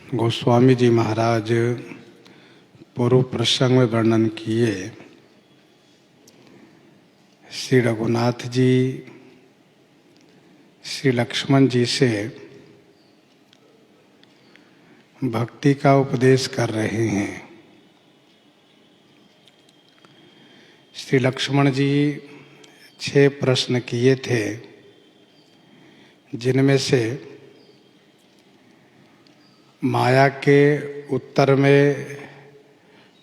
गोस्वामी जी महाराज पूर्व प्रसंग में वर्णन किए। श्री रघुनाथ जी श्री लक्ष्मण जी से भक्ति का उपदेश कर रहे हैं। श्री लक्ष्मण जी 6 प्रश्न किए थे, जिनमें से माया के उत्तर में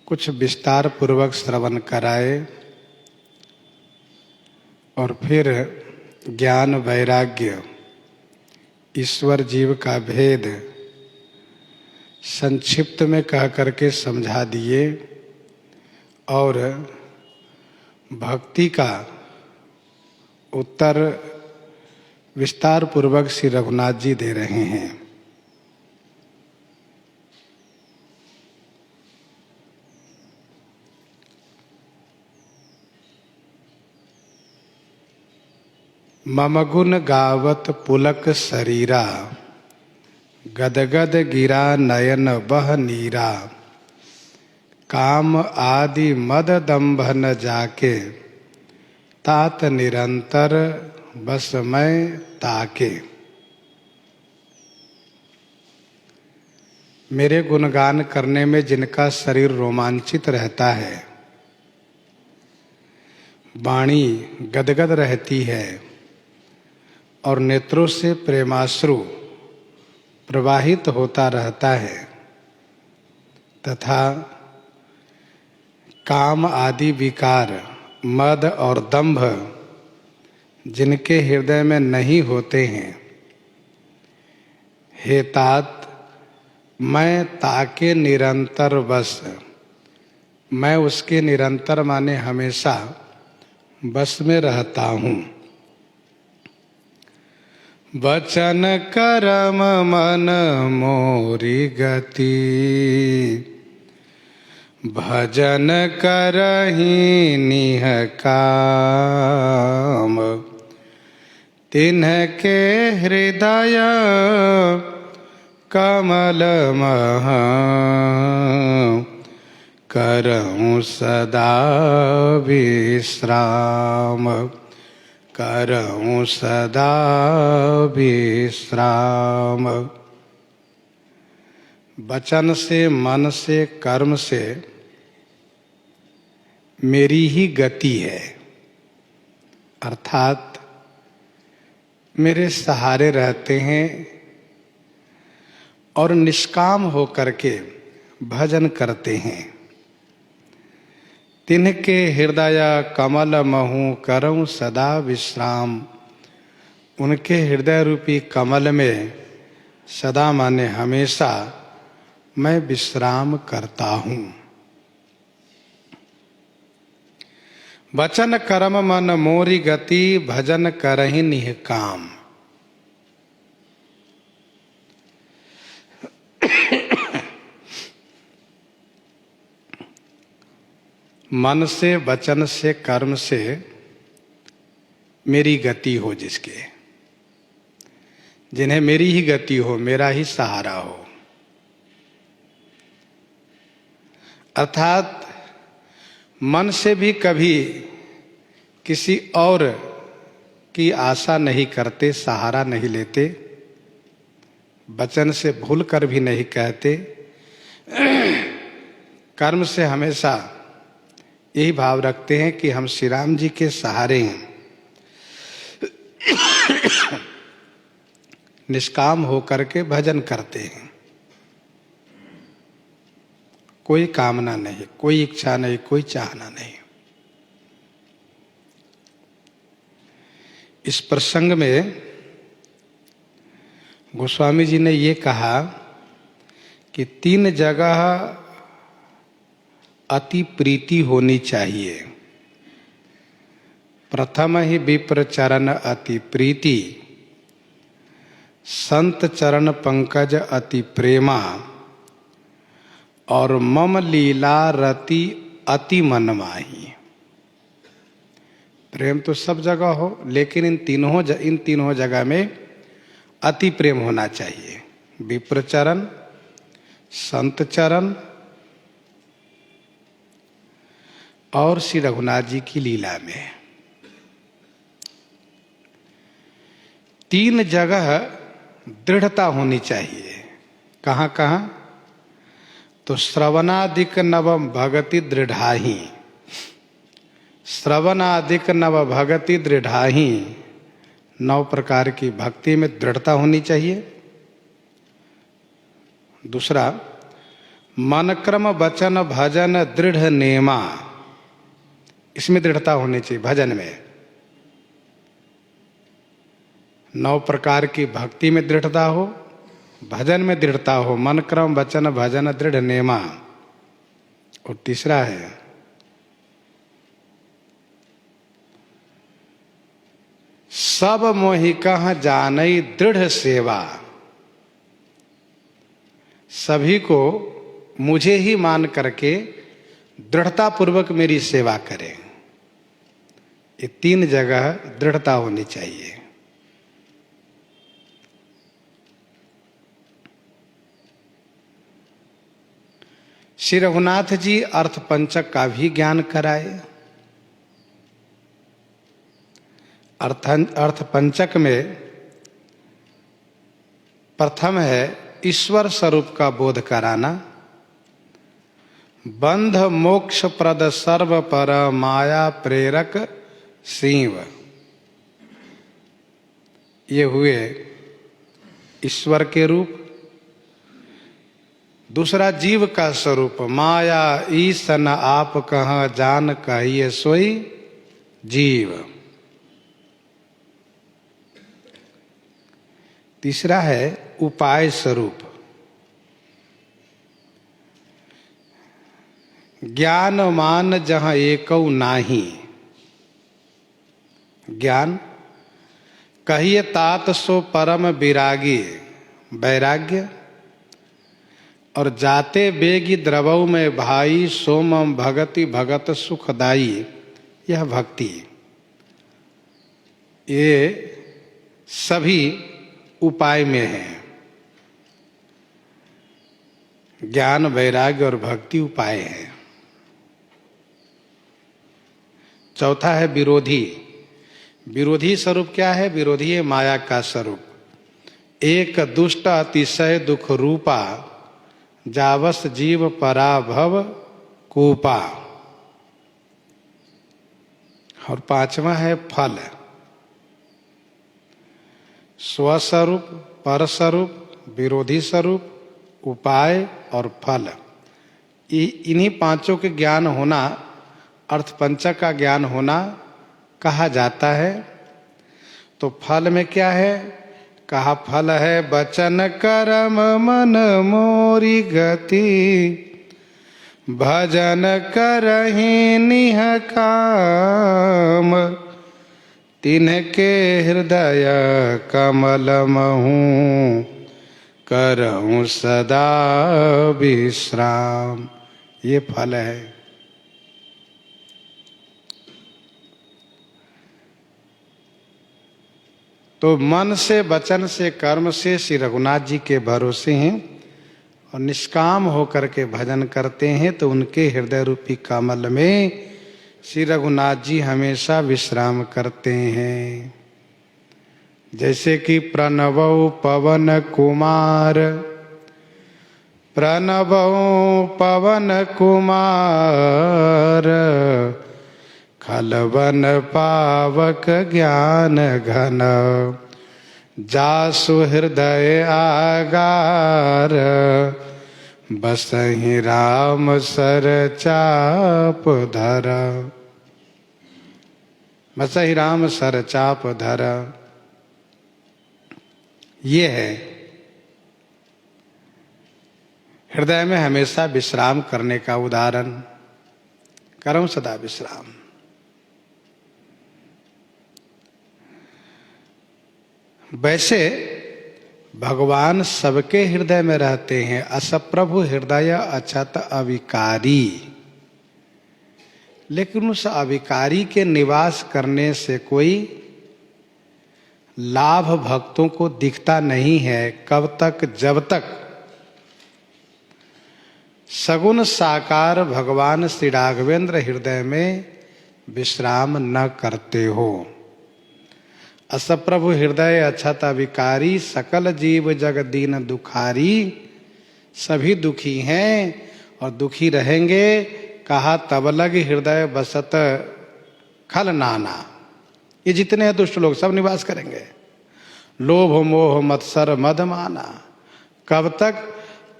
कुछ विस्तार पूर्वक श्रवण कराए और फिर ज्ञान वैराग्य ईश्वर जीव का भेद संक्षिप्त में कह करके समझा दिए और भक्ति का उत्तर विस्तार पूर्वक श्री रघुनाथ जी दे रहे हैं। मम गुण गावत पुलक शरीरा, गदगद गिरा नयन बह नीरा, काम आदि मद दंभ न जाके, तात निरंतर बस मैं ताके। मेरे गुणगान करने में जिनका शरीर रोमांचित रहता है, वाणी गदगद रहती है और नेत्रों से प्रेमाश्रु प्रवाहित होता रहता है, तथा काम आदि विकार मद और दंभ जिनके हृदय में नहीं होते हैं, हे तात मैं ताके निरंतर बस, मैं उसके निरंतर माने हमेशा बस में रहता हूँ। वचन कर्म मन मोरी गति, भजन करहि निह काम, तिन्हके हृदय कमल मह, करऊं सदा विश्राम, करऊं सदा विश्राम। वचन से, मन से, कर्म से मेरी ही गति है, अर्थात मेरे सहारे रहते हैं और निष्काम होकर के भजन करते हैं। तिनके हृदय कमल महु, करऊं सदा विश्राम, उनके हृदय रूपी कमल में सदा माने हमेशा मैं विश्राम करता हूँ। वचन कर्म मन मोरी गति, भजन करहि निह काम। मन से, वचन से, कर्म से मेरी गति हो, जिसके जिन्हें मेरी ही गति हो, मेरा ही सहारा हो, अर्थात मन से भी कभी किसी और की आशा नहीं करते, सहारा नहीं लेते, वचन से भूल कर भी नहीं कहते, कर्म से हमेशा यही भाव रखते हैं कि हम श्री राम जी के सहारे हैं। निष्काम होकर के भजन करते हैं, कोई कामना नहीं, कोई इच्छा नहीं, कोई चाहना नहीं। इस प्रसंग में गोस्वामी जी ने ये कहा कि 3 जगह अति प्रीति होनी चाहिए। प्रथम ही विप्र चरण अति प्रीति, संत चरण पंकज अति प्रेमा, और मम लीला रति अति मन माही। प्रेम तो सब जगह हो, लेकिन इन तीनों जगह में अति प्रेम होना चाहिए। विप्र चरण, संत चरण और श्री रघुनाथ जी की लीला में। तीन जगह दृढ़ता होनी चाहिए। कहाँ कहाँ? तो श्रवणादिक नव भगति दृढ़ाही, श्रवणादिक नव भगति दृढ़ाही, 9 प्रकार की भक्ति में दृढ़ता होनी चाहिए। दूसरा, मन क्रम वचन भजन दृढ़ नेमा, इसमें दृढ़ता होनी चाहिए। भजन में 9 प्रकार की भक्ति में दृढ़ता हो, भजन में दृढ़ता हो, मन क्रम वचन भजन दृढ़ नेमा। और तीसरा है सब मोहि कह जानई दृढ़ सेवा, सभी को मुझे ही मान करके दृढ़ता पूर्वक मेरी सेवा करें। ये 3 जगह दृढ़ता होनी चाहिए। श्री रघुनाथ जी अर्थ पंचक का भी ज्ञान कराए। अर्थ पंचक में प्रथम है ईश्वर स्वरूप का बोध कराना, बंध मोक्ष प्रद सर्व पर माया प्रेरक शिव। ये हुए ईश्वर के रूप। दूसरा जीव का स्वरूप, माया ईसन आप कहाँ जान कहिए सोई जीव। तीसरा है उपाय स्वरूप, ज्ञान मान जहाँ एकौ नाही, ज्ञान कहिए तात सो परम विरागी, वैराग्य। और जाते बेगी द्रवौ में भाई सोमम भगति भगत सुखदाई, यह भक्ति। ये सभी उपाय में है। ज्ञान वैराग्य और भक्ति उपाय है। चौथा है विरोधी। विरोधी स्वरूप क्या है? विरोधी है माया का स्वरूप। एक दुष्ट अतिशय दुख रूपा, जावस जीव पराभव कूपा। और पांचवा है फल। स्वस्वरूप, परस्वरूप, विरोधी स्वरूप, उपाय और फल। इन्हीं पांचों के ज्ञान होना, अर्थ पंचक का ज्ञान होना कहा जाता है। तो फल में क्या है? कहा फल है बचन कर्म मन मोरी गति, भजन करहि निह काम, तिनके हृदय कमल महूँ करहूँ सदा विश्राम। ये फल है। तो मन से, वचन से, कर्म से श्री रघुनाथ जी के भरोसे हैं और निष्काम होकर के भजन करते हैं, तो उनके हृदय रूपी कमल में श्री रघुनाथ जी हमेशा विश्राम करते हैं। जैसे कि प्रणवौ पवन कुमार, प्रणवौ पवन कुमार, खलवन पावक ज्ञान घन, जासु हृदय आगार, बसहि राम सर चाप धर, बसहि राम सर चाप धर। ये है हृदय में हमेशा विश्राम करने का उदाहरण। करम सदा विश्राम। वैसे भगवान सबके हृदय में रहते हैं। असप्रभु हृदय अछत अविकारी, लेकिन उस अविकारी के निवास करने से कोई लाभ भक्तों को दिखता नहीं है। कब तक? जब तक सगुण साकार भगवान श्री राघवेंद्र हृदय में विश्राम न करते हो। अस प्रभु हृदय अछत विकारी, सकल जीव जग दीन दुखारी। सभी दुखी हैं और दुखी रहेंगे। कहा तब लग हृदय बसत खल नाना। ये जितने हैं दुष्ट लोग सब निवास करेंगे। लोभ मोह मत्सर मद माना। कब तक?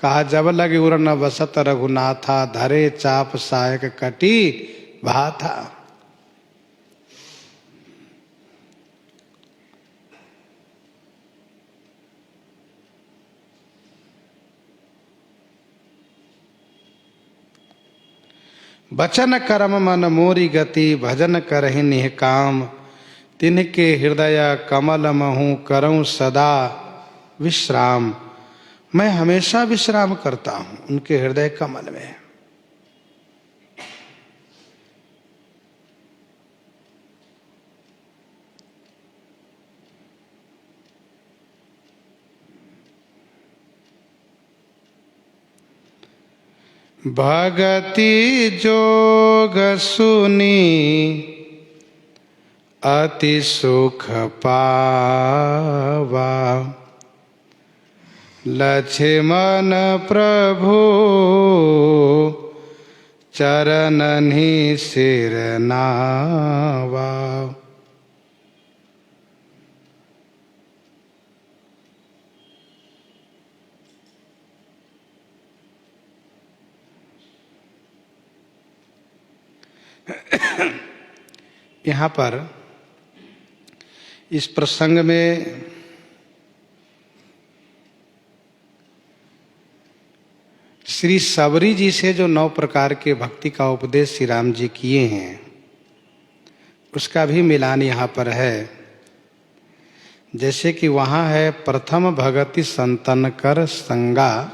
कहा जब लग उर न बसत रघुनाथा, धरे चाप सायक कटी भाथा। बचन कर्म मन मोरी गति, भजन करहि निह काम। तिनके हृदय कमल महु करऊं सदा विश्राम। मैं हमेशा विश्राम करता हूं उनके हृदय कमल में। भगति जोग सुनी अति सुख पावा, लक्ष्मण प्रभु चरणनि सिर नावा। यहाँ पर इस प्रसंग में श्री सबरी जी से जो 9 प्रकार के भक्ति का उपदेश श्री राम जी किए हैं उसका भी मिलान यहाँ पर है। जैसे कि वहाँ है प्रथम भगति संतन कर संगा,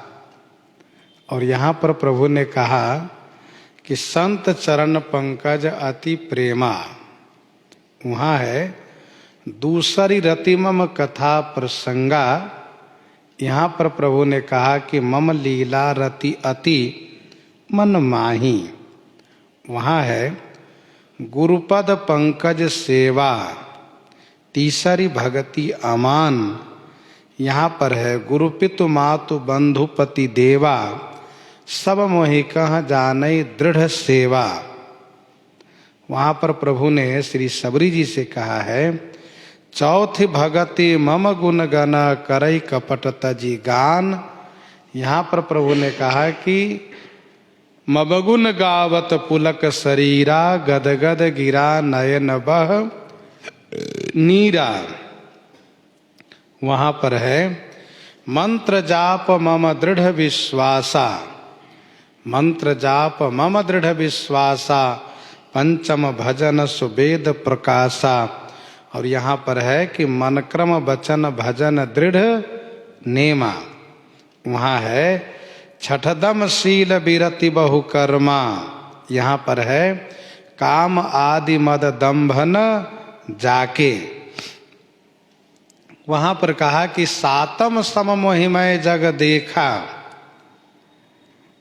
और यहाँ पर प्रभु ने कहा कि संत चरण पंकज अति प्रेमा। वहाँ है दूसरी रति मम कथा प्रसंगा। यहाँ पर प्रभु ने कहा कि मम लीला रति अति मन माही। वहाँ है गुरुपद पंकज सेवा, तीसरी भगति अमान। यहाँ पर है गुरुपितु मातु बंधुपति देवा, सब मोहि कह जानई दृढ़ सेवा। वहाँ पर प्रभु ने श्री सबरी जी से कहा है चौथी भगति मम गुण गण करई कपट तजी गान। यहाँ पर प्रभु ने कहा कि मबगुन गावत पुलक शरीरा, गदगद गिरा नयन बह नीरा। वहाँ पर है मंत्र जाप मम दृढ़ विश्वासा, मंत्र जाप मम दृढ़ विश्वासा, पंचम भजन सुवेद प्रकाशा। और यहाँ पर है कि मन क्रम वचन भजन दृढ़ नेमा। वहाँ है छठदम शील विरति बहु कर्मा। यहाँ पर है काम आदि मद दंभन जाके। वहाँ पर कहा कि सातम सम मोहिमय जग देखा,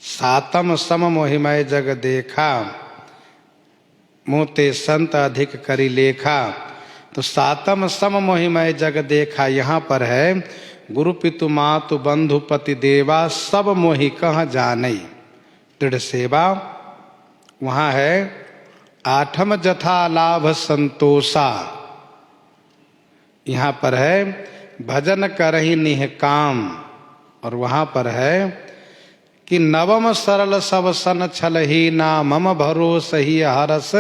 सातम सम मोहिमय जग देखा, मोते संत अधिक करी लेखा। तो सातम सम मोहिमय जग देखा यहाँ पर है गुरु पितु मातु बंधु पति देवा, सब मोहि कह जानई दृढ़ सेवा। वहाँ है आठम जथा लाभ संतोषा। यहाँ पर है भजन करहि निह काम। और वहाँ पर है कि नवम सरल सब सन छलही ना, मम भरोस ही हरस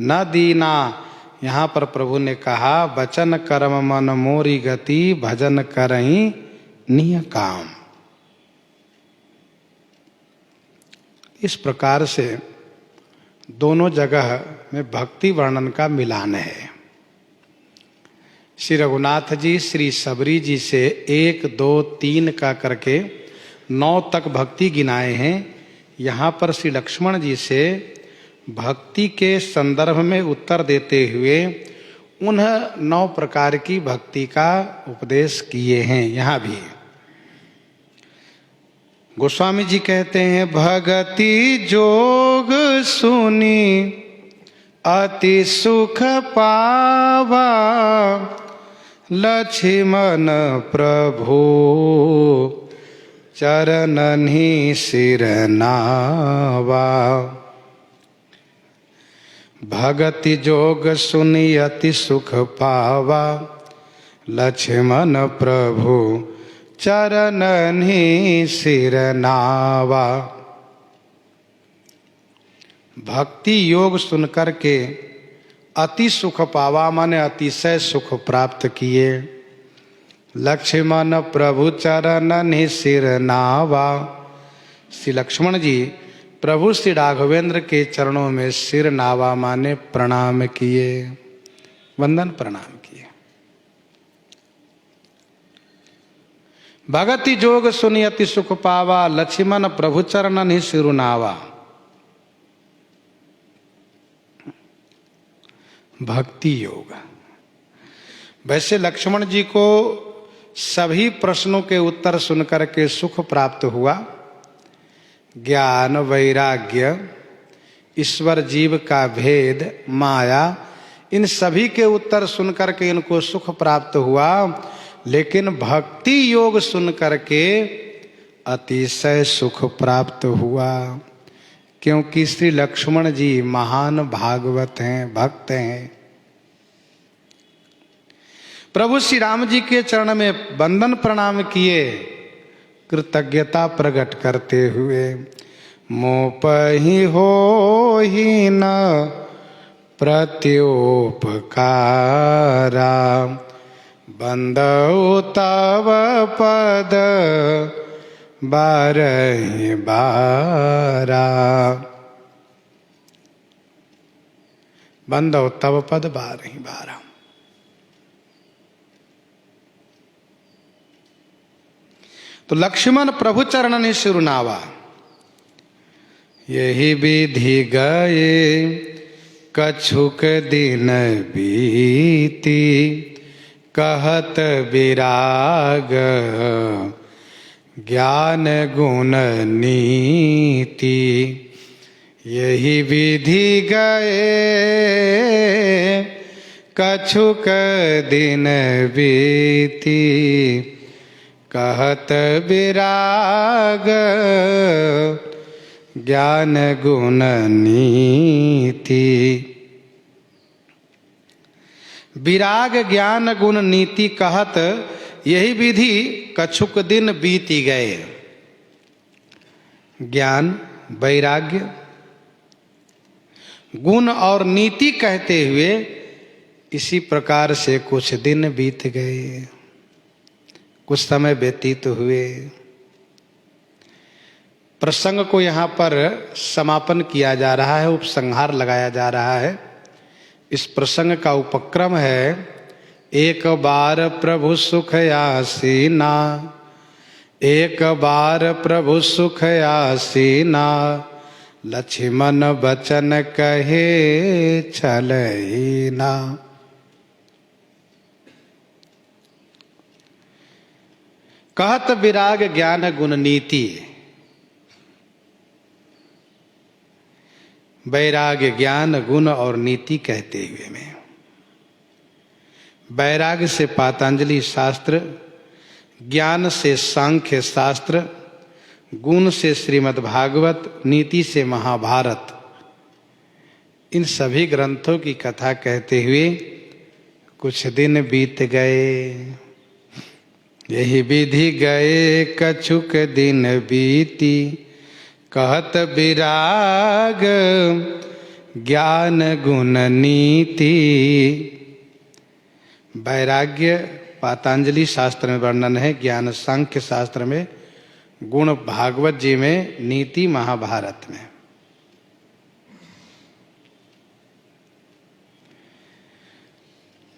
न दीना। यहाँ पर प्रभु ने कहा वचन कर्म मन मोरी गति, भजन करहि निह काम। इस प्रकार से दोनों जगह में भक्ति वर्णन का मिलान है। श्री रघुनाथ जी श्री सबरी जी से 1, 2, 3 का करके 9 तक भक्ति गिनाए हैं। यहाँ पर श्री लक्ष्मण जी से भक्ति के संदर्भ में उत्तर देते हुए उन 9 प्रकार की भक्ति का उपदेश किए हैं। यहाँ भी गोस्वामी जी कहते हैं, भगति जोग सुनी अति सुख पावा, लक्ष्मण प्रभु चरणनि सिर नावा। भगति जोग सुनी अति सुख पावा, लक्ष्मण प्रभु चरणनि सिर नावा। भक्ति योग सुनकर के अति सुख पावा माने अतिशय सुख प्राप्त किए। लक्ष्मण प्रभु चरणनि सिर नावा। श्री लक्ष्मण जी प्रभु श्री राघवेंद्र के चरणों में सिर नावा माने प्रणाम किए, वंदन प्रणाम किए। भगति जोग सुनी अति सुख पावा, लक्ष्मण प्रभु चरणनि सिर नावा। भक्ति योग। वैसे लक्ष्मण जी को सभी प्रश्नों के उत्तर सुनकर के सुख प्राप्त हुआ। ज्ञान, वैराग्य, ईश्वर जीव का भेद, माया, इन सभी के उत्तर सुनकर के इनको सुख प्राप्त हुआ। लेकिन भक्ति योग सुनकर के अतिशय सुख प्राप्त हुआ, क्योंकि श्री लक्ष्मण जी महान भागवत हैं, भक्त हैं। प्रभु श्री राम जी के चरण में वंदन प्रणाम किए, कृतज्ञता प्रकट करते हुए। मोपहि होहि न प्रत्योपकारा, बंदौ तव पद बारहि बारा। बंदौ तव पद बारहि बारा। तो लक्ष्मण प्रभु चरणनि सिर नावा। यही विधि गए कछुक दिन बीती, कहत विराग ज्ञान गुण नीति। यही विधि गए कछुक दिन बीती, कहत विराग ज्ञान गुण नीति। विराग ज्ञान गुण नीति कहत यही विधि कछुक दिन बीती गए। ज्ञान, वैराग्य, गुण और नीति कहते हुए इसी प्रकार से कुछ दिन बीत गए, कुछ समय व्यतीत हुए। प्रसंग को यहाँ पर समापन किया जा रहा है, उपसंहार लगाया जा रहा है। इस प्रसंग का उपक्रम है, एक बार प्रभु सुख आसीना, एक बार प्रभु सुख आसीना, लक्ष्मण बचन कहे छलहीना। कहत विराग ज्ञान गुण नीति। वैराग्य, ज्ञान, गुण और नीति कहते हुए में वैराग्य से पातंजलि शास्त्र, ज्ञान से सांख्य शास्त्र, गुण से श्रीमद् भागवत, नीति से महाभारत, इन सभी ग्रंथों की कथा कहते हुए कुछ दिन बीत गए। यही विधि गए कछुक दिन बीती, कहत विराग ज्ञान गुण नीति। वैराग्य पातंजलि शास्त्र में वर्णन है, ज्ञान सांख्य शास्त्र में, गुण भागवत जी में, नीति महाभारत में।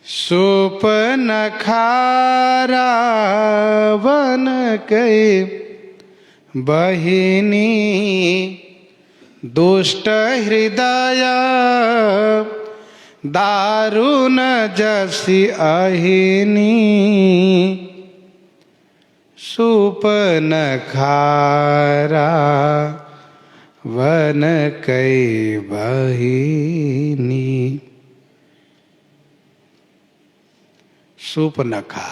सुपन खारा वन के बहिनी, दुष्ट हृदय दारुण जसी अहिनी। सूपन खारा वन कई बहिनी। सूपनखा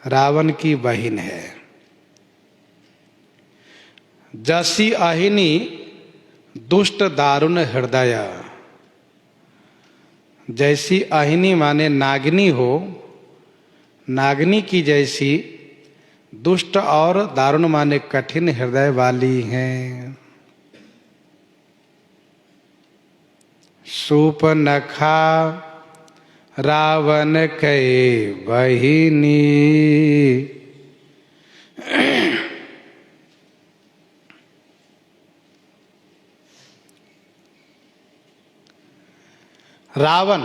रावण की बहिन है। जसी अहिनी दुष्ट दारुण हृदय। जैसी अहिनी माने नागिनी हो, नागिनी की जैसी दुष्ट और दारुण माने कठिन हृदय वाली हैं। सूपनखा रावण कई बहिनी। रावण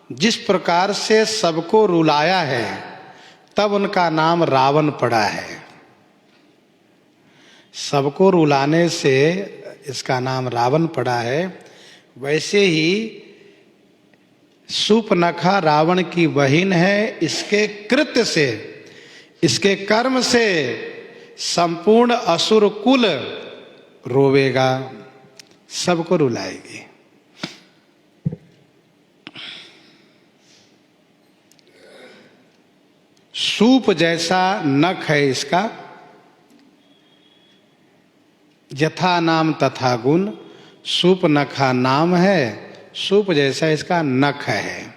जिस प्रकार से सबको रुलाया है, तब उनका नाम रावण पड़ा है। सबको रुलाने से इसका नाम रावण पड़ा है। वैसे ही सूपनखा रावण की बहिन है। इसके कृत्य से, इसके कर्म से संपूर्ण असुर कुल रोवेगा, सबको रुलाएगी। सूप जैसा नख है इसका, यथा नाम तथा गुण। सूपनखा नाम है, सूप जैसा इसका नख है।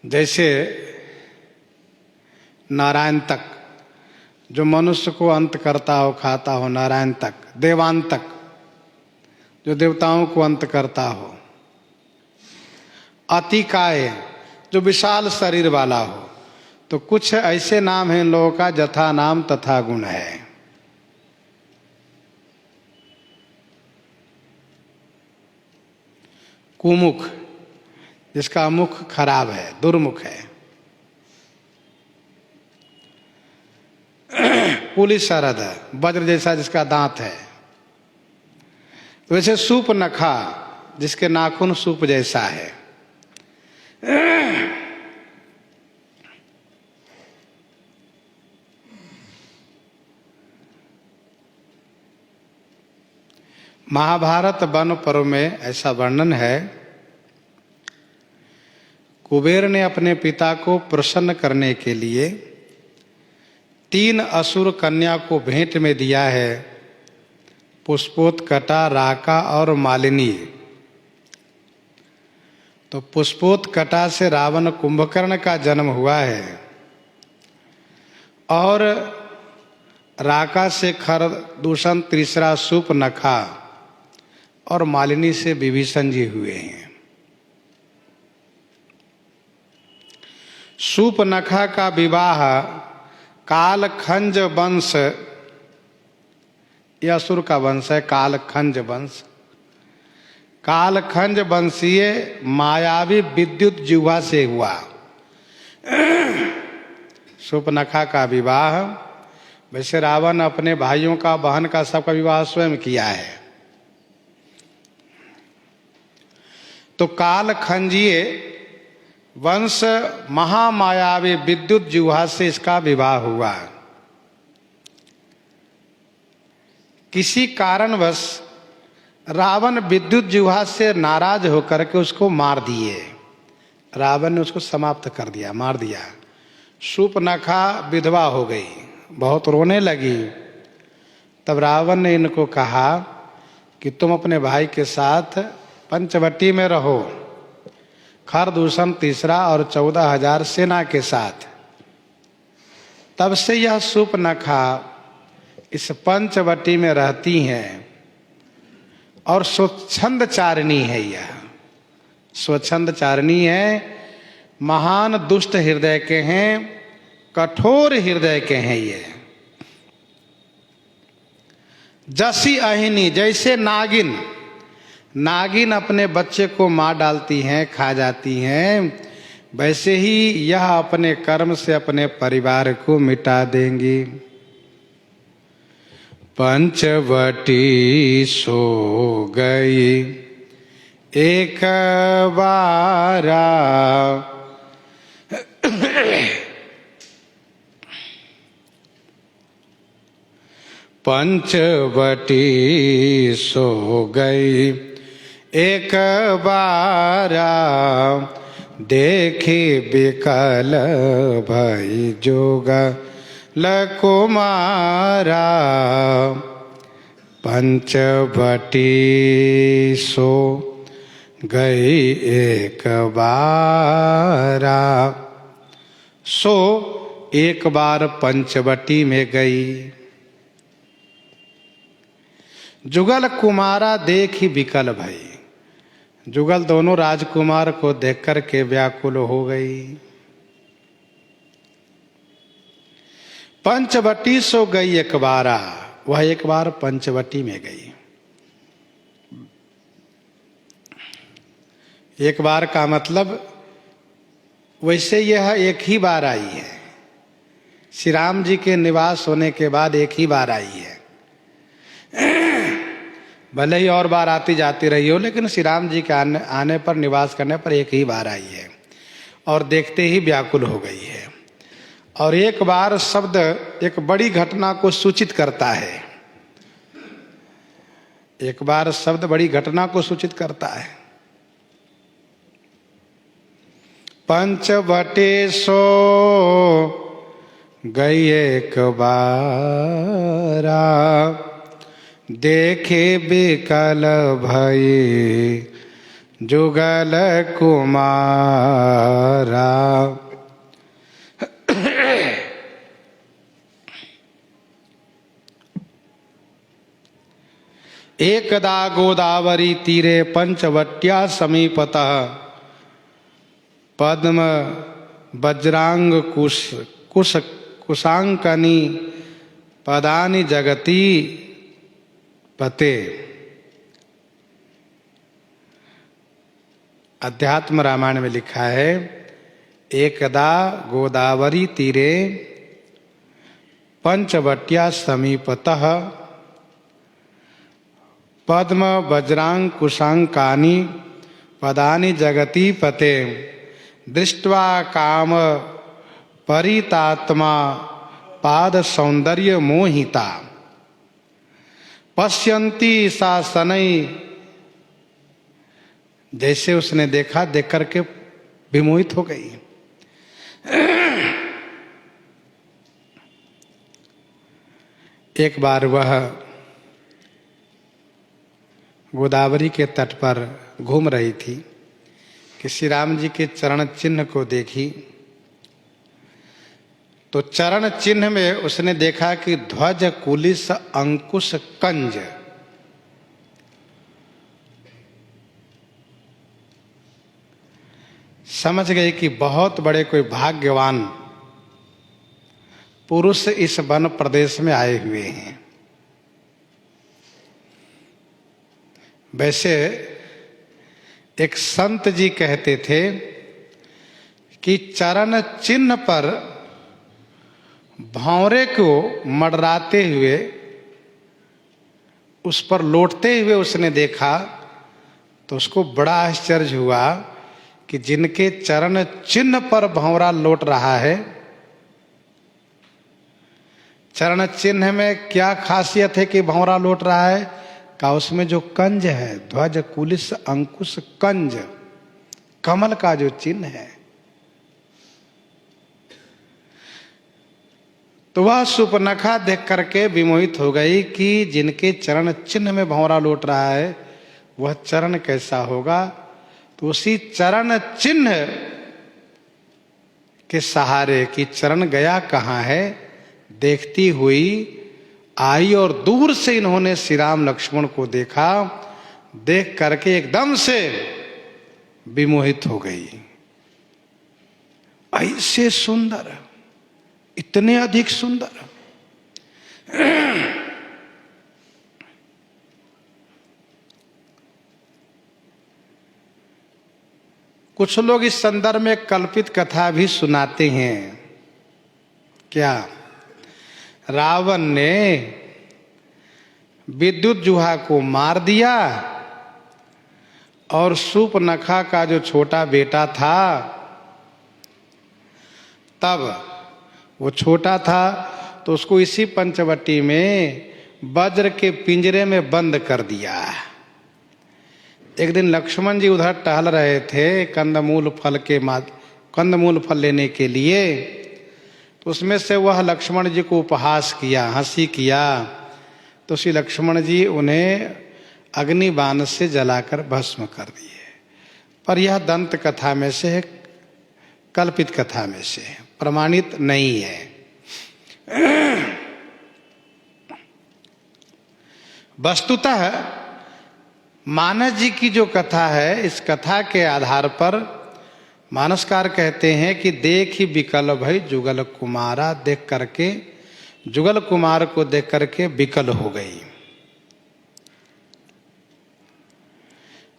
जैसे नारायण तक, जो मनुष्य को अंत करता हो, खाता हो, नारायण तक। देवांतक, जो देवताओं को अंत करता हो। अतिकाय, जो विशाल शरीर वाला हो। तो कुछ ऐसे नाम हैं इन लोगों का, जथा नाम तथा गुण है। कुमुख, जिसका मुख खराब है, दुर्मुख है। पुलिस शरद, वज्र जैसा जिसका दांत है। वैसे सूपनखा, जिसके नाखून सूप जैसा है। महाभारत वन पर्व में ऐसा वर्णन है, कुबेर ने अपने पिता को प्रसन्न करने के लिए 3 असुर कन्या को भेंट में दिया है, पुष्पोत्कटा, राका और मालिनी। तो पुष्पोत्कटा से रावण कुंभकर्ण का जन्म हुआ है, और राका से खरदूषण तीसरा सूपनखा, और मालिनी से विभीषण जी हुए हैं। सूपनखा का विवाह कालखंज वंश, यह असुर का वंश है, कालखंज वंश। कालखंज वंशीय मायावी विद्युत जिह्वा से हुआ। सूपनखा का विवाह, वैसे रावण अपने भाइयों का, बहन का, सबका विवाह स्वयं किया है। तो कालखंजीय वंश महामायावी विद्युत जिह्वा से इसका विवाह हुआ। किसी कारणवश रावण विद्युत जिह्वा से नाराज होकर के उसको मार दिए। रावण ने उसको समाप्त कर दिया, मार दिया। सूपनखा विधवा हो गई, बहुत रोने लगी। तब रावण ने इनको कहा कि तुम अपने भाई के साथ पंचवटी में रहो, खरदूषण तीसरा और 14,000 सेना के साथ। तब से यह सूपनखा इस पंचवटी में रहती हैं, और स्वच्छंद चारिणी है। यह स्वच्छंद चारिणी है, महान दुष्ट हृदय के हैं, कठोर हृदय के हैं ये। जसी अहिनी, जैसे नागिन, नागिन अपने बच्चे को मार डालती हैं, खा जाती हैं, वैसे ही यह अपने कर्म से अपने परिवार को मिटा देंगी। पंचवटी सो गई एक बारा पंचवटी सो गई एक बारा, देखी बिकल भई जुगल कुमारा। पंचवटी सो गई एक बारा, सो एक बार पंचवटी में गई। जुगल कुमारा देखी बिकल भई, जुगल दोनों राजकुमार को देख कर के व्याकुल हो गई। पंचवटी सो गई एक बारा, वह एक बार पंचवटी में गई। एक बार का मतलब वैसे यह एक ही बार आई है, श्री राम जी के निवास होने के बाद एक ही बार आई है। भले ही और बार आती जाती रही हो, लेकिन श्री राम जी के आने पर, निवास करने पर एक ही बार आई है और देखते ही व्याकुल हो गई है। और एक बार शब्द एक बड़ी घटना को सूचित करता है, एक बार शब्द बड़ी घटना को सूचित करता है। पंचवटी सो गई एक बारा, देखे बिकल भई जुगल कुमारा। एकदा गोदावरी तीरे पंचवट्या समीपतः, पद्म वज्रांग कुशांकनी पदानि जगती पते। अध्यात्म रामायण में लिखा है, एकदा गोदावरी तीरे पंचवट्या समीपतः, पद्म वज्रांग कुशांकानि पदानि जगती पते। दृष्ट्वा काम परितात्मा पाद सौंदर्य मोहिता, पश्यंती सा सनई। जैसे उसने देखा, देख करके विमोहित हो गई। एक बार वह गोदावरी के तट पर घूम रही थी कि श्री राम जी के चरण चिन्ह को देखी, तो चरण चिन्ह में उसने देखा कि ध्वज कुलिस अंकुश कंज। समझ गई कि बहुत बड़े कोई भाग्यवान पुरुष इस वन प्रदेश में आए हुए हैं। वैसे एक संत जी कहते थे कि चरण चिन्ह पर भौरे को मडराते हुए, उस पर लौटते हुए उसने देखा, तो उसको बड़ा आश्चर्य हुआ कि जिनके चरण चिन्ह पर भौरा लौट रहा है, चरण चिन्ह में क्या खासियत है कि भौरा लौट रहा है? का उसमें जो कंज है, ध्वज कुलिस अंकुश कंज, कमल का जो चिन्ह है, तो वह सुपर्णखा देख करके विमोहित हो गई कि जिनके चरण चिन्ह में भौरा लौट रहा है, वह चरण कैसा होगा। तो उसी चरण चिन्ह के सहारे कि चरण गया कहाँ है, देखती हुई आई और दूर से इन्होंने श्री राम लक्ष्मण को देखा। देख करके एकदम से विमोहित हो गई। ऐसे सुंदर, इतने अधिक सुंदर। कुछ लोग इस संदर्भ में कल्पित कथा भी सुनाते हैं। क्या? रावण ने विद्युत जुहा को मार दिया और सूर्पनखा का जो छोटा बेटा था, तब वो छोटा था तो उसको इसी पंचवटी में वज्र के पिंजरे में बंद कर दिया। एक दिन लक्ष्मण जी उधर टहल रहे थे कंदमूल फल लेने के लिए, तो उसमें से वह लक्ष्मण जी को उपहास किया, हंसी किया, तो श्री लक्ष्मण जी उन्हें अग्नि बाण से जलाकर भस्म कर दिए। पर यह दंत कथा में से है, कल्पित कथा में से है, प्रमाणित नहीं है। वस्तुतः मानस जी की जो कथा है, इस कथा के आधार पर मानसकार कहते हैं कि देख ही विकल भई जुगल कुमारा, देख करके जुगल कुमार को देख करके विकल हो गई।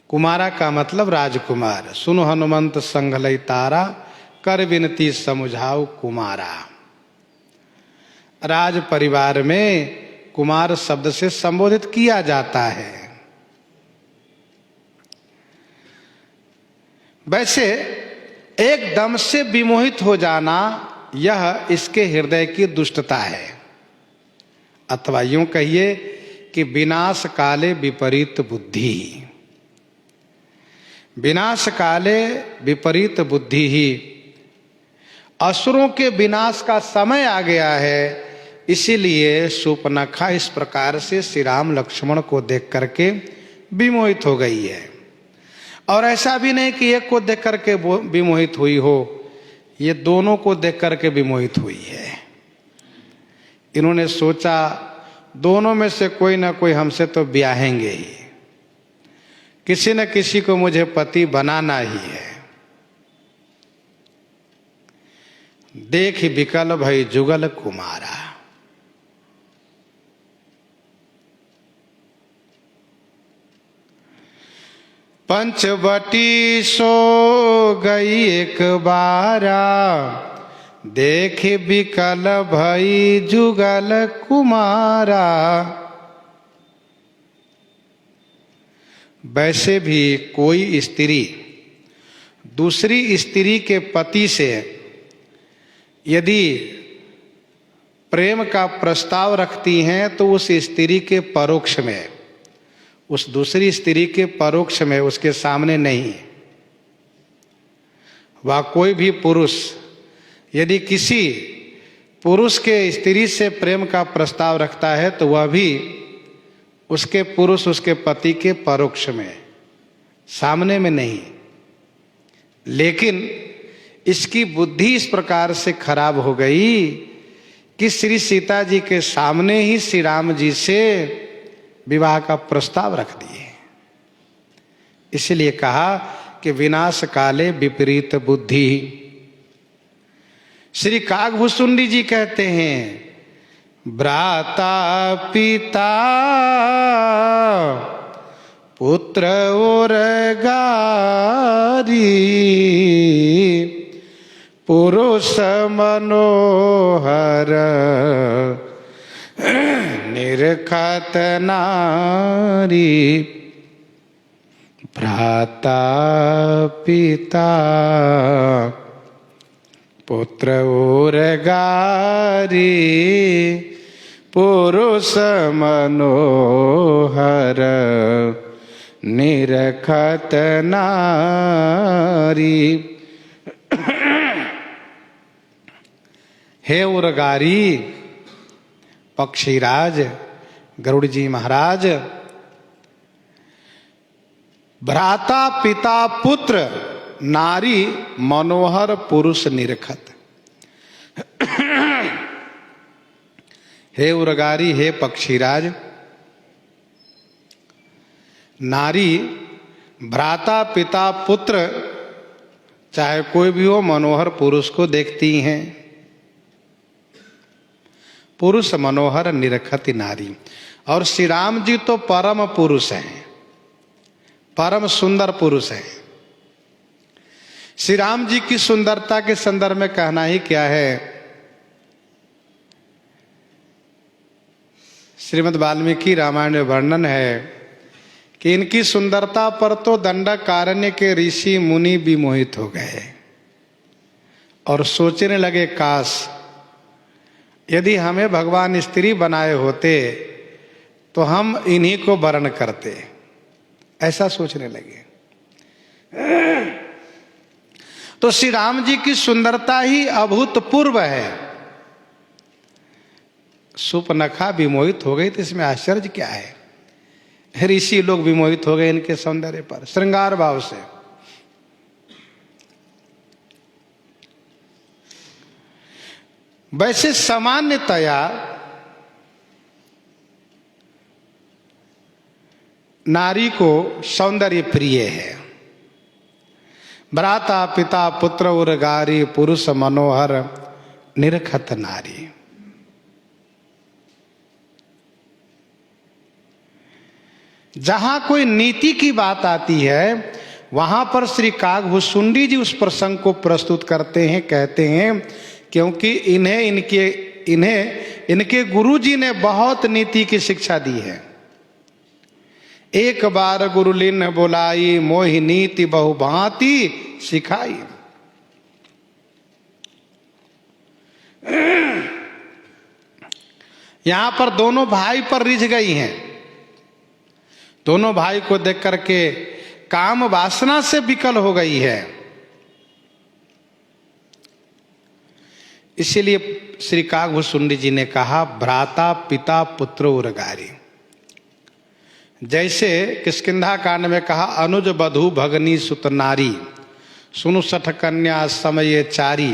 कुमारा का मतलब राजकुमार। सुनो हनुमंत संग लई तारा, कर विनती समुझाओ कुमारा। राज परिवार में कुमार शब्द से संबोधित किया जाता है। वैसे एकदम से विमोहित हो जाना यह इसके हृदय की दुष्टता है, अथवा यूं कहिए कि विनाश काले विपरीत बुद्धि। विनाश काले विपरीत बुद्धि ही, असुरों के विनाश का समय आ गया है, इसीलिए सूर्पनखा इस प्रकार से श्री राम लक्ष्मण को देख करके विमोहित हो गई है। और ऐसा भी नहीं कि एक को देख करके विमोहित हुई हो, ये दोनों को देख करके विमोहित हुई है। इन्होंने सोचा दोनों में से कोई ना कोई हमसे तो ब्याहेंगे ही, किसी न किसी को मुझे पति बनाना ही है। देख विकल भई जुगल कुमारा। पंचवटी सो गई एक बारा, देख विकल भई जुगल कुमारा। वैसे भी कोई स्त्री दूसरी स्त्री के पति से यदि प्रेम का प्रस्ताव रखती हैं तो उस स्त्री के परोक्ष में, उस दूसरी स्त्री के परोक्ष में, उसके सामने नहीं। वह कोई भी पुरुष यदि किसी पुरुष के स्त्री से प्रेम का प्रस्ताव रखता है तो वह भी उसके पुरुष, उसके पति के परोक्ष में, सामने में नहीं। लेकिन इसकी बुद्धि इस प्रकार से खराब हो गई कि श्री सीता जी के सामने ही श्री राम जी से विवाह का प्रस्ताव रख दिए। इसलिए कहा कि विनाश काले विपरीत बुद्धि। श्री काकभूषुंडी जी कहते हैं, भ्राता पिता पुत्र और गारी, पुरुष मनोहर निरखत नारी। भ्राता पिता पुत्र और गारी, पुरुष मनोहर निरखत नारी। हे उरगारी पक्षीराज गरुड़ जी महाराज, भ्राता पिता पुत्र नारी मनोहर पुरुष निरखत। हे उरगारी, हे पक्षीराज, नारी भ्राता पिता पुत्र चाहे कोई भी हो, मनोहर पुरुष को देखती हैं। पुरुष मनोहर निरखति नारी। और श्री राम जी तो परम पुरुष हैं, परम सुंदर पुरुष हैं। श्री राम जी की सुंदरता के संदर्भ में कहना ही क्या है। श्रीमद् वाल्मीकि रामायण में वर्णन है कि इनकी सुंदरता पर तो दंडकारण्य के ऋषि मुनि भी मोहित हो गए और सोचने लगे, काश यदि हमें भगवान स्त्री बनाए होते तो हम इन्हीं को वर्ण करते, ऐसा सोचने लगे। तो श्री राम जी की सुंदरता ही अभूतपूर्व है। सुपनखा विमोहित हो गई, तो इसमें आश्चर्य क्या है? ऋषि लोग विमोहित हो गए इनके सौंदर्य पर, श्रृंगार भाव से। वैसे सामान्यतया नारी को सौंदर्य प्रिय है। भ्राता पिता पुत्र उर्गारी, पुरुष मनोहर निरखत नारी। जहां कोई नीति की बात आती है वहां पर श्री कागभूषुंडी जी उस प्रसंग को प्रस्तुत करते हैं, कहते हैं क्योंकि इन्हें इनके गुरुजी ने बहुत नीति की शिक्षा दी है। एक बार गुरुलीन बुलाई, मोहि नीति बहुभांति सिखाई। यहां पर दोनों भाई पर रिझ गई हैं। दोनों भाई को देख करके काम वासना से विकल हो गई है। इसीलिए श्री कागभूषुंडी जी ने कहा, भ्राता पिता पुत्र उर्गारी। जैसे किष्किंधा कांड में कहा, अनुज बधू भगनी सुत नारी, सुनु सठ कन्या समय चारी।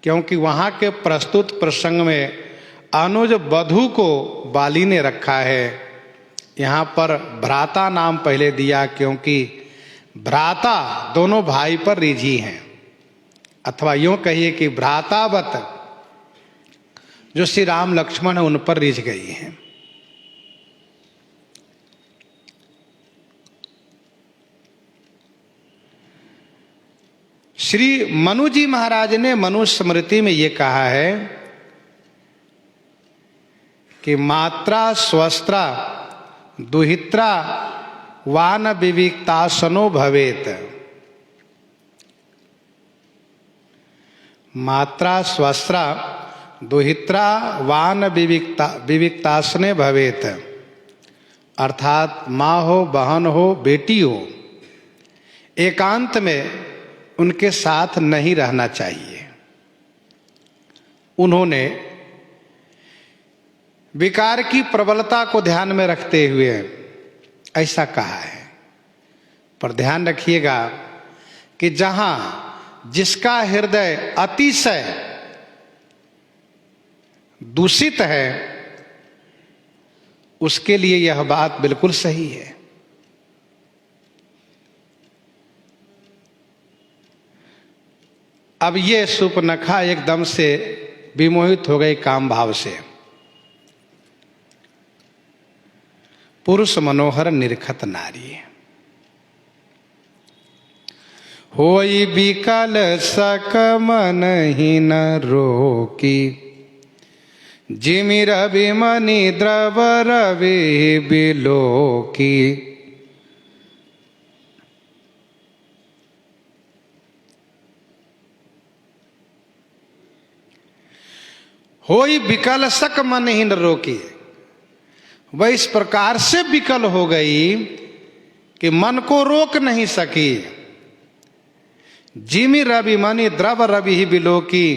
क्योंकि वहां के प्रस्तुत प्रसंग में अनुज बधू को बाली ने रखा है, यहाँ पर भ्राता नाम पहले दिया क्योंकि भ्राता दोनों भाई पर रिझी हैं, अथवा यूं कहिए कि भ्रातावत जो श्री राम लक्ष्मण है उन पर रिझ गई हैं। श्री मनु जी महाराज ने मनु स्मृति में ये कहा है कि मात्रा स्वस्त्रा दुहित्रा वान विविक्तासनो भवेत। मात्रा स्वस्त्रा दुहित्रा वान विविक्तासने भवेत। अर्थात माँ हो, बहन हो, बेटी हो, एकांत में उनके साथ नहीं रहना चाहिए। उन्होंने विकार की प्रबलता को ध्यान में रखते हुए ऐसा कहा है। पर ध्यान रखिएगा कि जहां जिसका हृदय अतिशय दूषित है उसके लिए यह बात बिल्कुल सही है। अब ये सुपनखा एकदम से विमोहित हो गई काम भाव से। पुरुष मनोहर निरखत नारी, होई बिकल सक मन ही न रोकी, जिमि रवि मणि द्रव रवि बिलोकी। होई बिकल सक मन ही न रोकी, वह इस प्रकार से विकल हो गई कि मन को रोक नहीं सकी। जिमि रवि मणि द्रव रवि ही बिलोकी।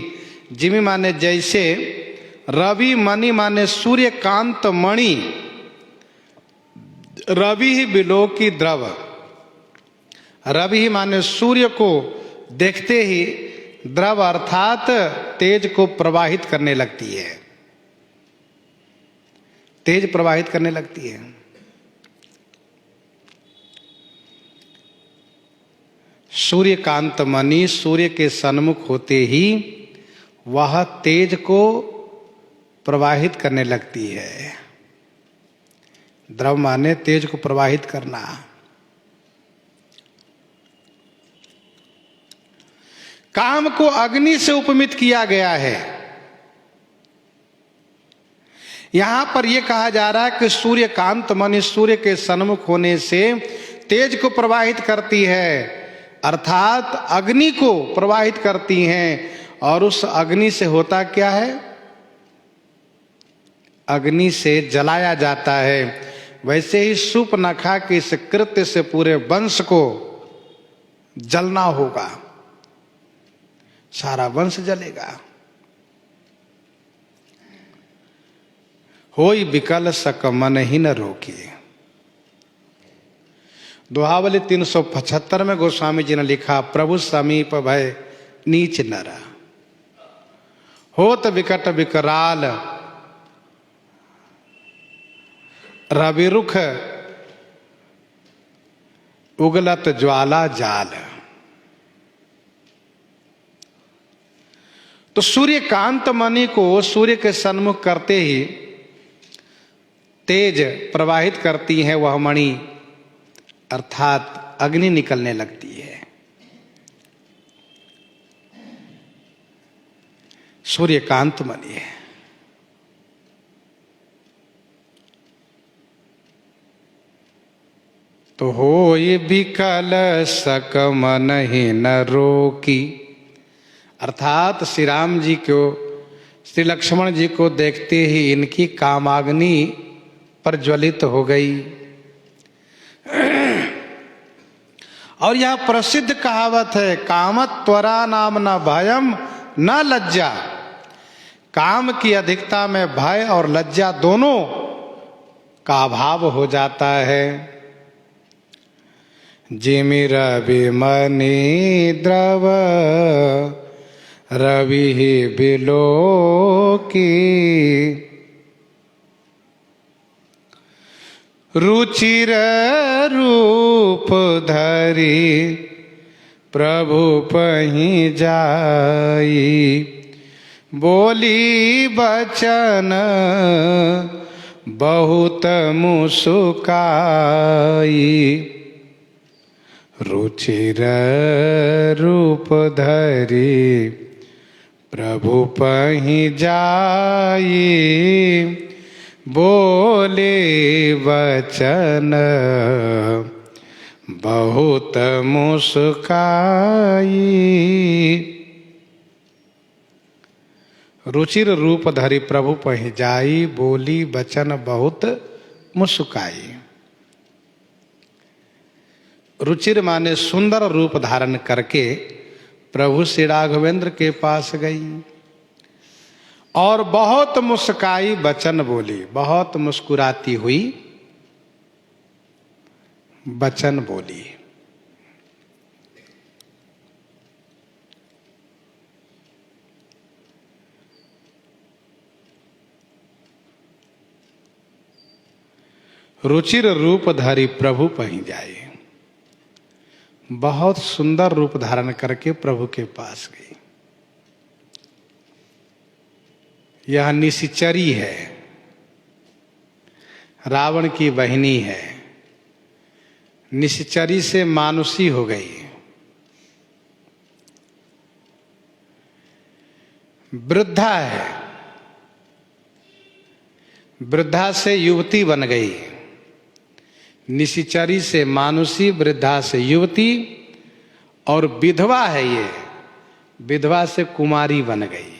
जिमि माने जैसे, रवि मणि माने सूर्यकांत मणि, रवि ही बिलोकी द्रव। रवि ही माने सूर्य को देखते ही द्रव अर्थात तेज को प्रवाहित करने लगती है, तेज प्रवाहित करने लगती है। सूर्यकांत मणि सूर्य के सन्मुख होते ही वह तेज को प्रवाहित करने लगती है। द्रव माने तेज को प्रवाहित करना। काम को अग्नि से उपमित किया गया है। यहां पर यह कहा जा रहा है कि सूर्यकांत मणि सूर्य के सन्मुख होने से तेज को प्रवाहित करती है, अर्थात अग्नि को प्रवाहित करती हैं। और उस अग्नि से होता क्या है? अग्नि से जलाया जाता है। वैसे ही शूर्पणखा के इस कृत्य से पूरे वंश को जलना होगा, सारा वंश जलेगा। होई विकल सक मन ही न रोकिए। दोहावली 375 में गोस्वामी जी ने लिखा, प्रभु समीप भय नीच नर, होत विकट विकराल, रवि रुख उगलत ज्वाला जाल। तो सूर्यकांत मणि को सूर्य के सन्मुख करते ही तेज प्रवाहित करती है वह मणि, अर्थात अग्नि निकलने लगती है। सूर्यकांत मणि है। तो होय विकल सक मन ही न रोकी, अर्थात श्री राम जी को, श्री लक्ष्मण जी को देखते ही इनकी कामाग्नि प्रज्वलित हो गई। और यह प्रसिद्ध कहावत है, कामत त्वरा नाम न भयम न लज्जा। काम की अधिकता में भय और लज्जा दोनों का अभाव हो जाता है। जिमि रवि मणि द्रव रवि ही बिलो की, रुचिर रूप धरी प्रभु पहि जाई, बोली बचन बहुत मुस्काई, रुचिर रूप धरी प्रभु पहि जाई, बोले वचन बहुत मुस्काई। रुचिर रूप धरी प्रभु पहि जाई, बोली वचन बहुत मुस्काई। रुचिर माने सुंदर रूप धारण करके प्रभु श्री राघवेंद्र के पास गई और बहुत मुस्काई, वचन बोली, बहुत मुस्कुराती हुई वचन बोली। रुचिर रूप धारी प्रभु पहि जाए, बहुत सुंदर रूप धारण करके प्रभु के पास गई। यह निशिचरी है, रावण की बहिनी है। निशिचरी से मानुषी हो गई, वृद्धा है, वृद्धा से युवती बन गई। निशिचरी से मानुषी, वृद्धा से युवती, और विधवा है ये, विधवा से कुमारी बन गई।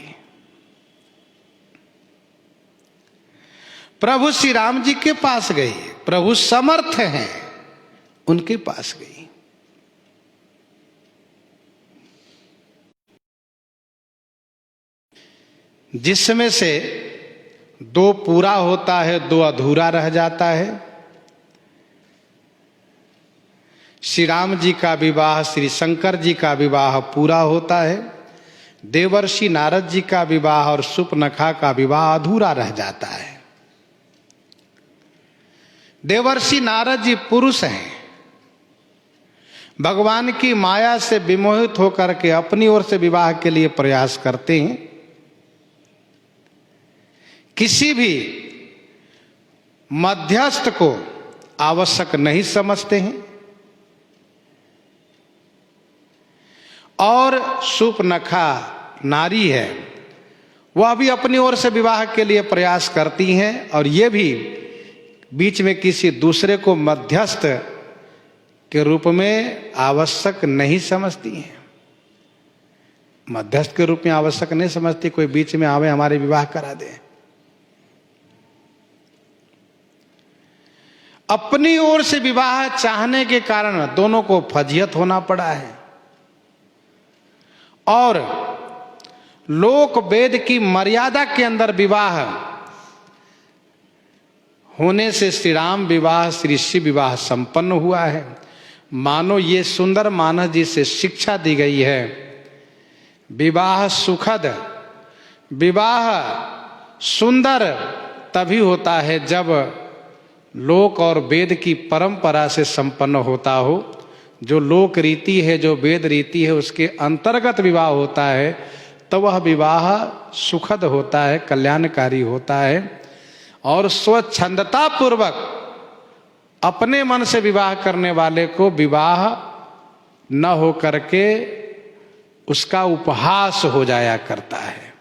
प्रभु श्री राम जी के पास गई, प्रभु समर्थ हैं, उनके पास गई। जिसमें से दो पूरा होता है, दो अधूरा रह जाता है। श्री राम जी का विवाह, श्री शंकर जी का विवाह पूरा होता है। देवर्षि नारद जी का विवाह और शूर्पणखा का विवाह अधूरा रह जाता है। देवर्षि नारद जी पुरुष हैं, भगवान की माया से विमोहित होकर के अपनी ओर से विवाह के लिए प्रयास करते हैं। किसी भी मध्यस्थ को आवश्यक नहीं समझते हैं। और शूर्पणखा नारी है, वह भी अपनी ओर से विवाह के लिए प्रयास करती हैं और ये भी बीच में किसी दूसरे को मध्यस्थ के रूप में आवश्यक नहीं समझती हैं। मध्यस्थ के रूप में आवश्यक नहीं समझती कोई बीच में आवे हमारे विवाह करा दे। अपनी ओर से विवाह चाहने के कारण दोनों को फजियत होना पड़ा है और लोक वेद की मर्यादा के अंदर विवाह होने से श्री राम विवाह श्री शिव विवाह संपन्न हुआ है। मानो ये सुंदर मानस जी से शिक्षा दी गई है, विवाह सुखद, विवाह सुंदर तभी होता है जब लोक और वेद की परंपरा से संपन्न होता हो। जो लोक रीति है, जो वेद रीति है, उसके अंतर्गत विवाह होता है तो वह विवाह सुखद होता है, कल्याणकारी होता है। और स्वच्छंदता पूर्वक अपने मन से विवाह करने वाले को विवाह न हो करके उसका उपहास हो जाया करता है।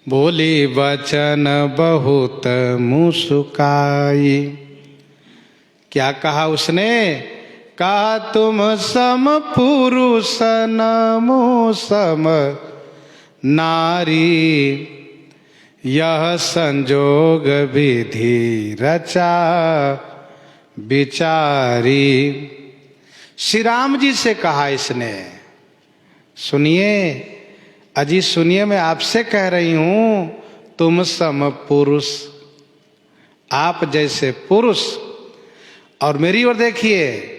बोली वचन बहुत मुस्काई, क्या कहा उसने? कहा तुम सम पुरुष नमो सम नारी, यह संजोग विधि रचा विचारी। श्री राम जी से कहा इसने, सुनिए अजी सुनिए, मैं आपसे कह रही हूं तुम सम पुरुष, आप जैसे पुरुष और मेरी ओर देखिए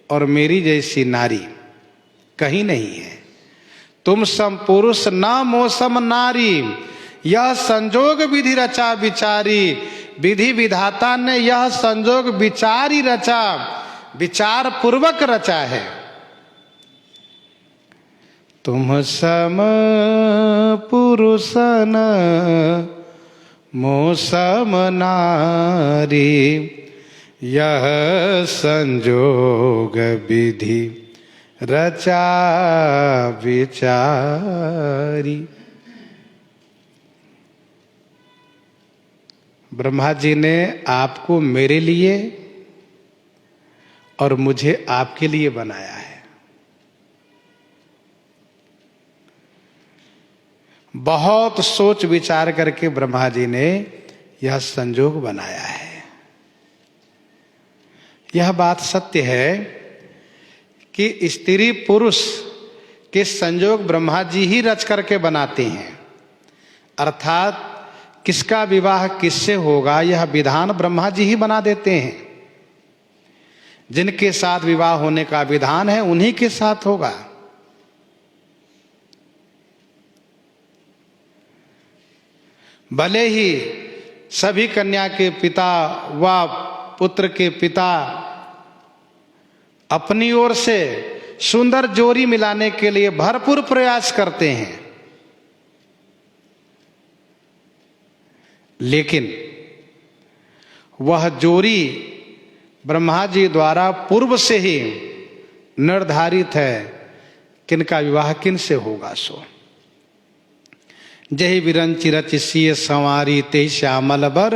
और मेरी जैसी नारी कहीं नहीं है। तुम सम पुरुष न मौसम नारी, यह संजोग विधि रचा विचारी। विधि विधाता ने यह संजोग विचारी रचा, विचार पूर्वक रचा है। तुम सम पुरुष न मौसम नारी, यह संजोग विधि रचा विचारी। ब्रह्मा जी ने आपको मेरे लिए और मुझे आपके लिए बनाया है। बहुत सोच विचार करके ब्रह्मा जी ने यह संजोग बनाया है। यह बात सत्य है कि स्त्री पुरुष के संजोग ब्रह्मा जी ही रच करके बनाते हैं, अर्थात किसका विवाह किससे होगा यह विधान ब्रह्मा जी ही बना देते हैं। जिनके साथ विवाह होने का विधान है उन्हीं के साथ होगा। भले ही सभी कन्या के पिता व पुत्र के पिता अपनी ओर से सुंदर जोड़ी मिलाने के लिए भरपूर प्रयास करते हैं, लेकिन वह जोड़ी ब्रह्मा जी द्वारा पूर्व से ही निर्धारित है किनका विवाह किन से होगा। सो जही विरंचि रचिसिय संवारी, ते श्यामल बर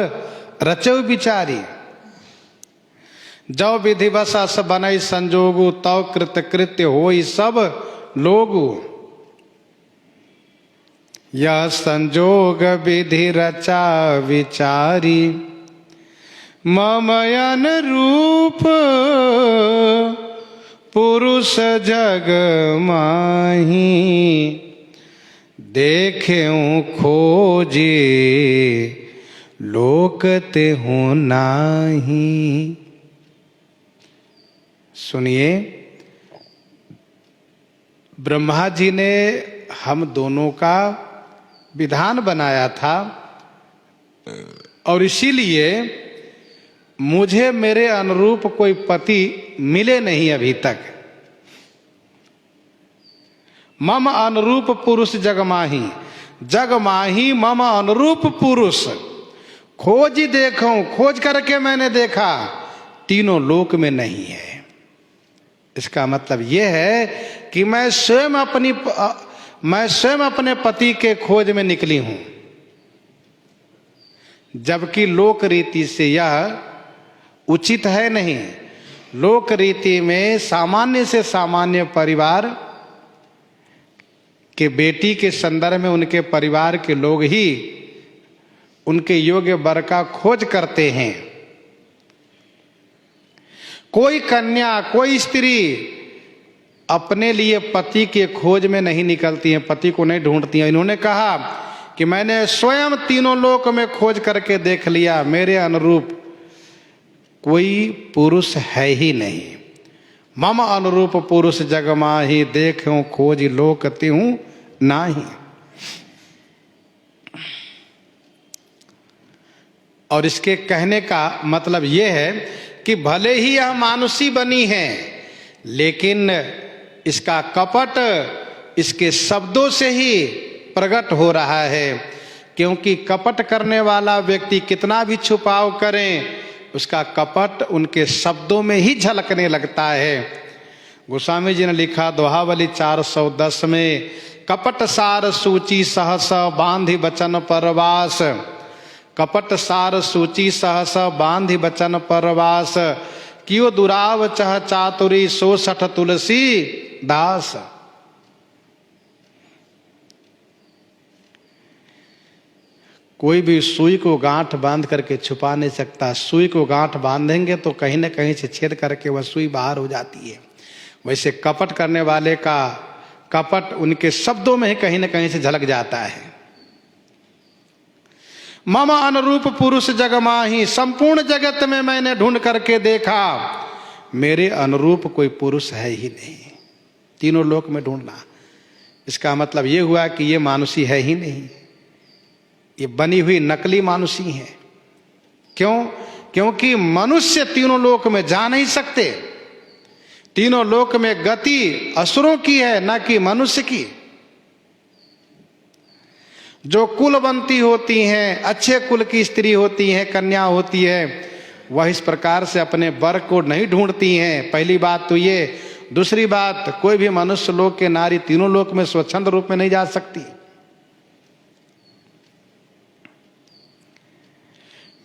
रचो विचारी। जो विधि बस बनई संजोगु, तव कृत कृत्य होई सब लोगु। यह संजोग विधि रचा विचारी, ममयन रूप पुरुष जग माही। देखेऊं खोजे लोकते हूं नाही। सुनिए, ब्रह्मा जी ने हम दोनों का विधान बनाया था और इसीलिए मुझे मेरे अनुरूप कोई पति मिले नहीं अभी तक। मम अनुरूप पुरुष जगमाही, जगमाही मम अनुरूप पुरुष। खोज देखूं, खोज करके मैंने देखा तीनों लोक में नहीं है। इसका मतलब यह है कि मैं स्वयं अपने पति के खोज में निकली हूं, जबकि लोक रीति से यह उचित है नहीं। लोक रीति में सामान्य से सामान्य परिवार के बेटी के संदर्भ में उनके परिवार के लोग ही उनके योग्य वर का खोज करते हैं। कोई कन्या, कोई स्त्री अपने लिए पति के खोज में नहीं निकलती है, पति को नहीं ढूंढती है। इन्होंने कहा कि मैंने स्वयं तीनों लोक में खोज करके देख लिया, मेरे अनुरूप कोई पुरुष है ही नहीं। मम अनुरूप पुरुष जग माही, देखूं खोज लोक तिहूं नाही। और इसके कहने का मतलब यह है कि भले ही यह मानुषी बनी है, लेकिन इसका कपट इसके शब्दों से ही प्रकट हो रहा है। क्योंकि कपट करने वाला व्यक्ति कितना भी छुपाव करें, उसका कपट उनके शब्दों में ही झलकने लगता है। गोस्वामी जी ने लिखा दोहावली 410 में, कपट सार सूची सहस बांधि बचन परवास, कपट सार सूची सहस बांधि बचन परवास, कियो दुराव चह चातुरी सो सठ तुलसी दास। कोई भी सुई को गांठ बांध करके छुपा नहीं सकता। सुई को गांठ बांधेंगे तो कहीं न कहीं से छेद करके वह सुई बाहर हो जाती है। वैसे कपट करने वाले का कपट उनके शब्दों में ही कहीं न कहीं से झलक जाता है। मम अनुरूप पुरुष जग माही, संपूर्ण जगत में मैंने ढूंढ करके देखा, मेरे अनुरूप कोई पुरुष है ही नहीं। तीनों लोक में ढूंढना, इसका मतलब ये हुआ कि ये मानुषी है ही नहीं, ये बनी हुई नकली मानुषी है। क्यों? क्योंकि मनुष्य तीनों लोक में जा नहीं सकते। तीनों लोक में गति असुरों की है, न कि मनुष्य की। जो कुलवंती होती हैं, अच्छे कुल की स्त्री होती हैं, कन्या होती है, वह इस प्रकार से अपने वर को नहीं ढूंढती हैं। पहली बात तो ये। दूसरी बात, कोई भी मनुष्य लोक के नारी तीनों लोक में स्वच्छंद रूप में नहीं जा सकती।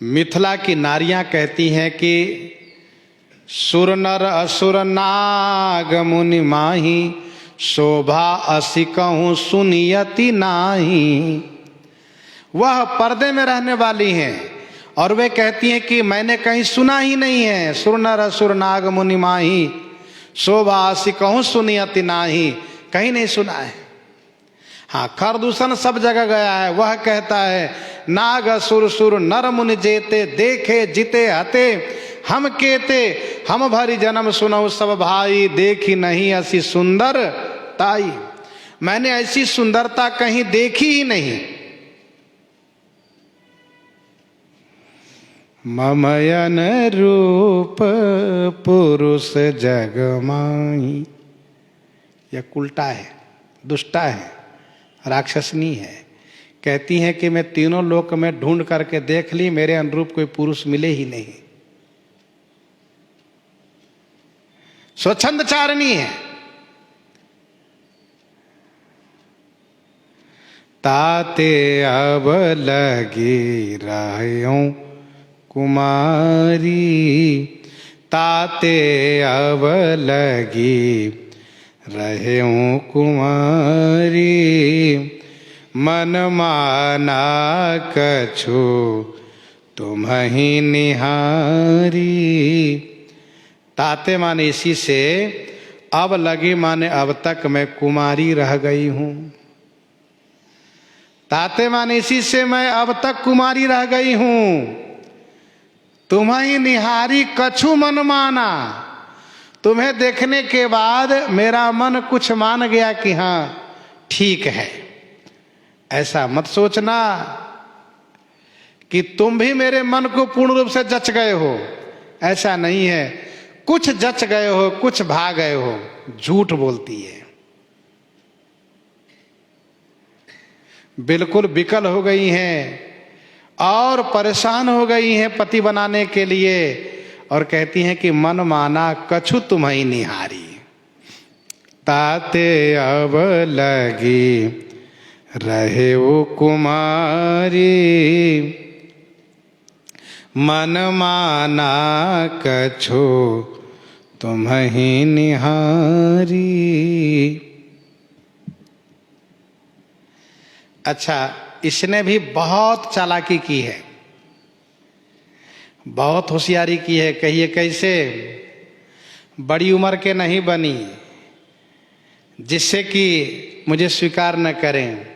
मिथिला की नारियां कहती हैं कि सुर नर असुर नाग मुनि माही, शोभा असी कहूं सुनियति नाही। वह पर्दे में रहने वाली हैं और वे कहती हैं कि मैंने कहीं सुना ही नहीं है। सुर नर असुर नाग मुनि माही, शोभा असी कहूं सुनियति नाही, कहीं नहीं सुना है। हाँ, खरदूषण सब जगह गया है। वह कहता है नाग असुर सुर नर मुनि जेते, देखे जिते हते हम केते, हम भरी जन्म सुनऊ सब भाई, देखी नहीं ऐसी सुंदर ताई। मैंने ऐसी सुंदरता कहीं देखी ही नहीं। ममयन रूप पुरुष जग माही, यह उल्टा है, दुष्टा है, राक्षसनी है। कहती हैं कि मैं तीनों लोक में ढूंढ करके देख ली, मेरे अनुरूप कोई पुरुष मिले ही नहीं। स्वच्छंद चारणी है। ताते अब लगी रहूं कुमारी, ताते अब लगी रहूं कुमारी, मन माना कछु तुम्हि निहारी। ताते माने इसी से, अब लगी माने अब तक मैं कुमारी रह गई हूं। ताते माने इसी से मैं अब तक कुमारी रह गई हूं। तुम्हि निहारी कछु मन माना, तुम्हें देखने के बाद मेरा मन कुछ मान गया कि हाँ ठीक है। ऐसा मत सोचना कि तुम भी मेरे मन को पूर्ण रूप से जच गए हो, ऐसा नहीं है। कुछ जच गए हो, कुछ भाग गए हो। झूठ बोलती है, बिल्कुल विकल हो गई हैं और परेशान हो गई हैं पति बनाने के लिए, और कहती हैं कि मन माना कछु तुम्हि निहारी। ताते अब लगी रहे वो कुमारी, मन माना कछु तुम ही निहारी। अच्छा, इसने भी बहुत चालाकी की है, बहुत होशियारी की है। कहिए कैसे? बड़ी उम्र के नहीं बनी जिससे कि मुझे स्वीकार न करें,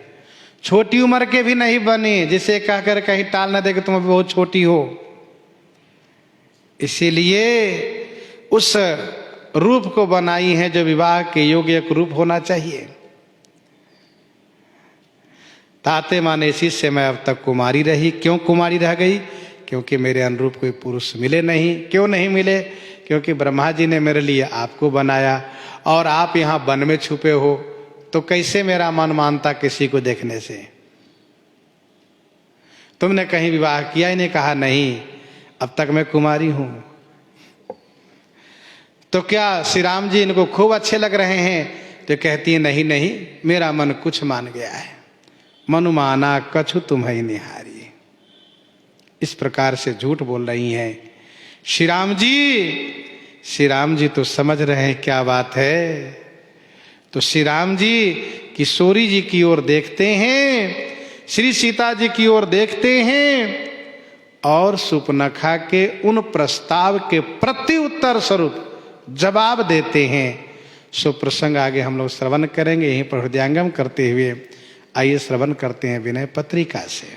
छोटी उम्र के भी नहीं बनी जिसे कहकर कहीं टाल न दे कि तुम अभी बहुत छोटी हो। इसीलिए उस रूप को बनाई है जो विवाह के योग्य एक रूप होना चाहिए। ताते माने इसी से मैं अब तक कुमारी रही। क्यों कुमारी रह गई? क्योंकि मेरे अनुरूप कोई पुरुष मिले नहीं। क्यों नहीं मिले? क्योंकि ब्रह्मा जी ने मेरे लिए आपको बनाया और आप यहाँ वन में छुपे हो, तो कैसे मेरा मन मानता किसी को देखने से? तुमने कहीं विवाह किया ही नहीं, कहा नहीं अब तक मैं कुमारी हूं। तो क्या श्री राम जी इनको खूब अच्छे लग रहे हैं? तो कहती है नहीं नहीं, मेरा मन कुछ मान गया है, मनु माना कछु तुम ही निहारी। इस प्रकार से झूठ बोल रही हैं श्री राम जी। श्री राम जी तो समझ रहे हैं क्या बात है। तो श्री राम जी किशोरी जी की ओर देखते हैं, श्री सीता जी की ओर देखते हैं और सुपनखा के उन प्रस्ताव के प्रत्युत्तर स्वरूप जवाब देते हैं। सो प्रसंग आगे हम लोग श्रवण करेंगे। यहीं पर हृदयांगम करते हुए आइए श्रवण करते हैं विनय पत्रिका से।